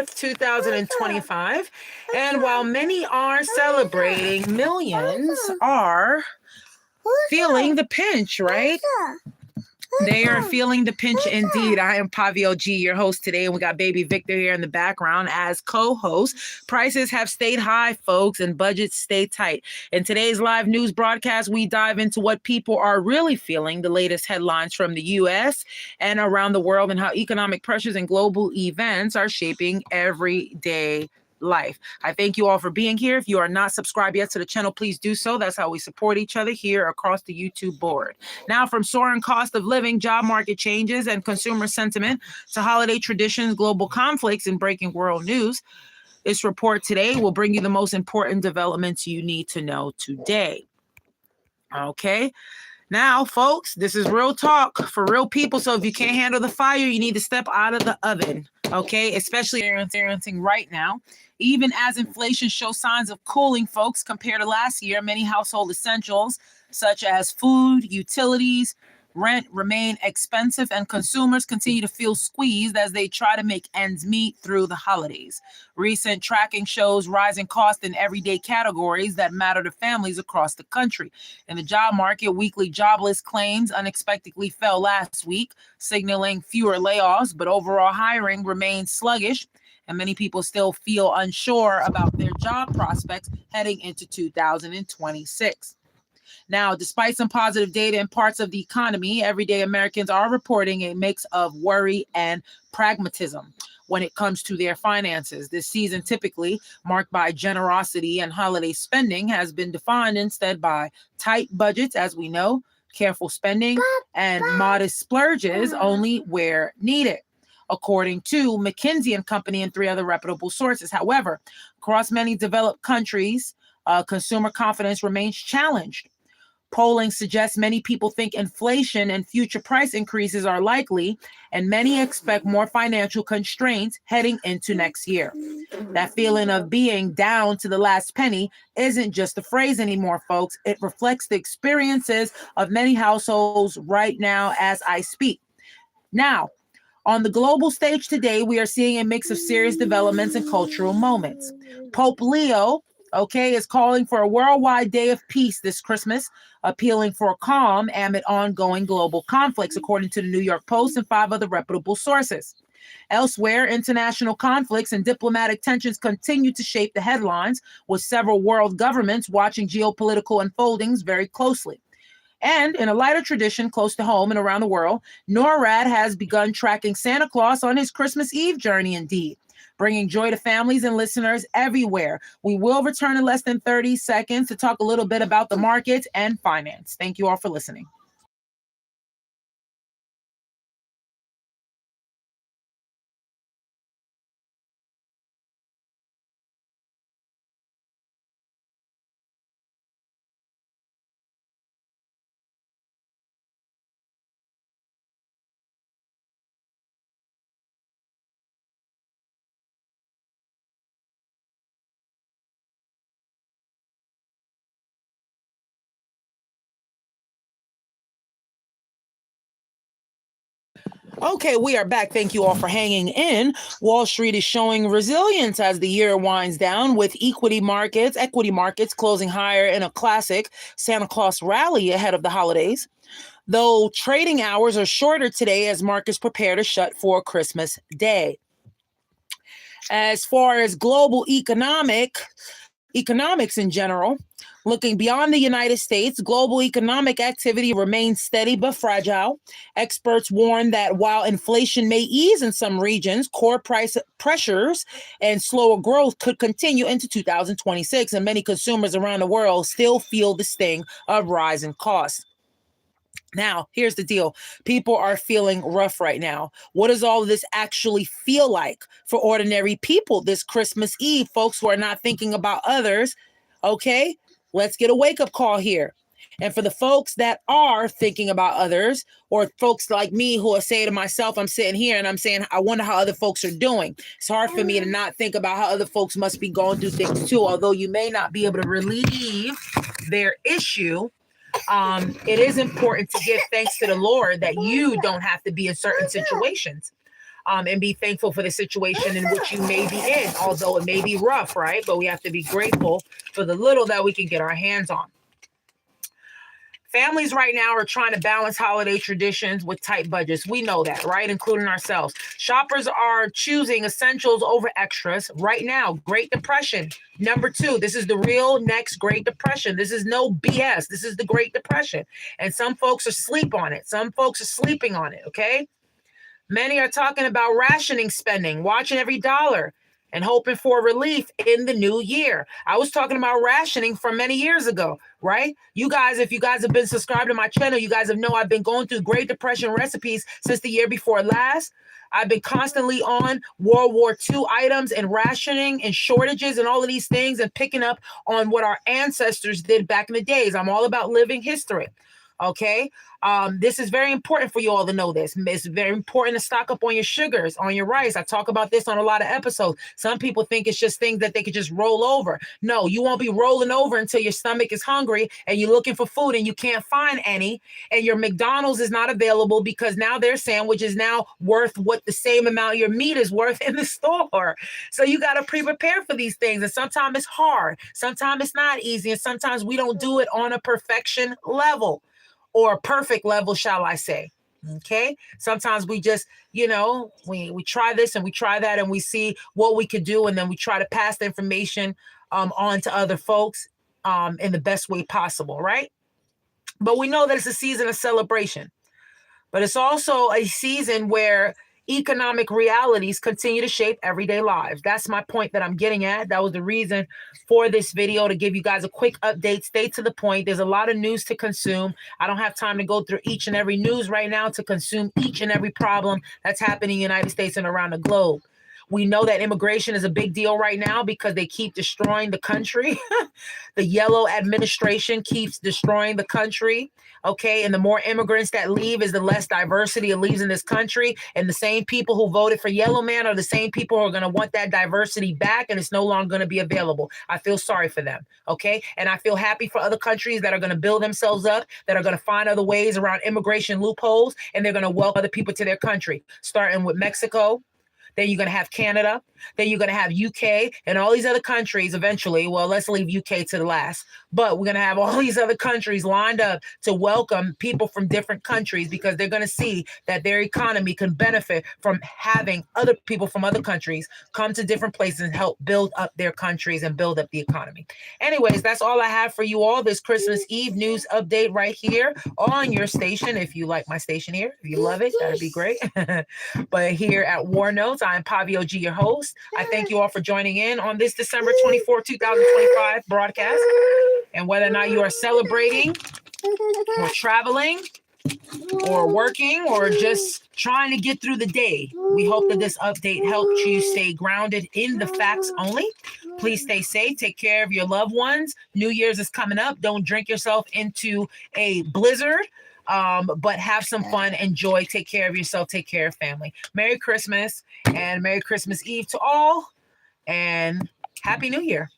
2025. And while many are celebrating, millions are feeling the pinch, right? They are feeling the pinch indeed. I am Pavio G, your host today, and we got baby Victor here in the background as co-host. Prices have stayed high, folks, and budgets stay tight. In today's live news broadcast, we dive into what people are really feeling, the latest headlines from the U.S. and around the world, and how economic pressures and global events are shaping everyday life. I thank you all for being here. If you are not subscribed yet to the channel, please do so. That's how we support each other here across the YouTube board. Now, from soaring cost of living, job market changes, and consumer sentiment to holiday traditions, global conflicts, and breaking world news, this report today will bring you the most important developments you need to know today. Okay. Now, folks, this is real talk for real people. So if you can't handle the fire, you need to step out of the oven. Okay, especially experiencing right now. Even as inflation shows signs of cooling, folks, compared to last year, many household essentials such as food, utilities, rent remain expensive, and consumers continue to feel squeezed as they try to make ends meet through the holidays. Recent tracking shows rising costs in everyday categories that matter to families across the country. In the job market, weekly jobless claims unexpectedly fell last week, signaling fewer layoffs, but overall hiring remains sluggish, and many people still feel unsure about their job prospects heading into 2026. Now, despite some positive data in parts of the economy, everyday Americans are reporting a mix of worry and pragmatism when it comes to their finances. This season, typically marked by generosity and holiday spending, has been defined instead by tight budgets, as we know, careful spending, and modest splurges only where needed, according to McKinsey and Company and three other reputable sources. However, across many developed countries, consumer confidence remains challenged. Polling suggests many people think inflation and future price increases are likely, and many expect more financial constraints heading into next year. That feeling of being down to the last penny isn't just a phrase anymore, folks. It reflects the experiences of many households right now as I speak. Now, on the global stage today, we are seeing a mix of serious developments and cultural moments. Pope Leo, is calling for a worldwide day of peace this Christmas, appealing for calm amid ongoing global conflicts, according to the New York Post and five other reputable sources. Elsewhere, international conflicts and diplomatic tensions continue to shape the headlines, with several world governments watching geopolitical unfoldings very closely. And in a lighter tradition close to home and around the world, NORAD has begun tracking Santa Claus on his Christmas Eve journey indeed, bringing joy to families and listeners everywhere. We will return in less than 30 seconds to talk a little bit about the markets and finance. Thank you all for listening. Okay, we are back. Thank you all for hanging in. Wall Street is showing resilience as the year winds down, with equity markets closing higher in a classic Santa Claus rally ahead of the holidays. Though trading hours are shorter today as markets prepare to shut for Christmas Day. As far as global economics in general, looking beyond the United States, global economic activity remains steady but fragile. Experts warn that while inflation may ease in some regions, core price pressures and slower growth could continue into 2026, and many consumers around the world still feel the sting of rising costs. Now, here's the deal. People are feeling rough right now. What does all of this actually feel like for ordinary people this Christmas Eve, folks who are not thinking about others? Okay, let's get a wake-up call here. And for the folks that are thinking about others, or folks like me who are saying to myself, I'm sitting here and I'm saying, I wonder how other folks are doing. It's hard for me to not think about how other folks must be going through things too, although you may not be able to relieve their issue. It is important to give thanks to the Lord that you don't have to be in certain situations. and be thankful for the situation in which you may be in, although it may be rough, right? But we have to be grateful for the little that we can get our hands on. Families right now are trying to balance holiday traditions with tight budgets. We know that, right? Including ourselves. Shoppers are choosing essentials over extras right now. Great Depression. Number 2, this is the real next Great Depression. This is no BS. This is the Great Depression. And some folks are asleep on it. Some folks are sleeping on it, okay? Many are talking about rationing spending, watching every dollar, and hoping for relief in the new year. I was talking about rationing from many years ago, right? You guys, if you guys have been subscribed to my channel, you guys have known I've been going through Great Depression recipes since the year before last. I've been constantly on World War II items and rationing and shortages and all of these things and picking up on what our ancestors did back in the days. I'm all about living history. Okay. This is very important for you all to know this. It's very important to stock up on your sugars, on your rice. I talk about this on a lot of episodes. Some people think it's just things that they could just roll over. No, you won't be rolling over until your stomach is hungry and you're looking for food and you can't find any. And your McDonald's is not available because now their sandwich is now worth what the same amount your meat is worth in the store. So you got to pre-prepare for these things. And sometimes it's hard. Sometimes it's not easy. And sometimes we don't do it on a perfection level. Or perfect level, shall I say. Okay. Sometimes we just, we try this and we try that and we see what we could do. And then we try to pass the information on to other folks in the best way possible. Right. But we know that it's a season of celebration. But it's also a season where economic realities continue to shape everyday lives. That's my point that I'm getting at. That was the reason for this video, to give you guys a quick update. Stay to the point. There's a lot of news to consume. I don't have time to go through each and every news right now to consume each and every problem that's happening in the United States and around the globe. We know that immigration is a big deal right now because they keep destroying the country. The yellow administration keeps destroying the country. Okay. And the more immigrants that leave is the less diversity it leaves in this country. And the same people who voted for Yellow Man are the same people who are going to want that diversity back. And it's no longer going to be available. I feel sorry for them. Okay. And I feel happy for other countries that are going to build themselves up, that are going to find other ways around immigration loopholes. And they're going to welcome other people to their country, starting with Mexico. Then you're going to have Canada. Then you're going to have UK and all these other countries eventually. Well, let's leave UK to the last. But we're going to have all these other countries lined up to welcome people from different countries because they're going to see that their economy can benefit from having other people from other countries come to different places and help build up their countries and build up the economy. Anyways, that's all I have for you all. This Christmas Eve news update right here on your station. If you like my station here, if you love it, that'd be great. But here at War Notes, I'm Pavio G, your host. I thank you all for joining in on this December 24, 2025 broadcast. And whether or not you are celebrating or traveling or working or just trying to get through the day, we hope that this update helped you stay grounded in the facts only. Please stay safe. Take care of your loved ones. New Year's is coming up. Don't drink yourself into a blizzard. But have some fun, enjoy, take care of yourself, take care of family. Merry Christmas and Merry Christmas Eve to all, and Happy New Year.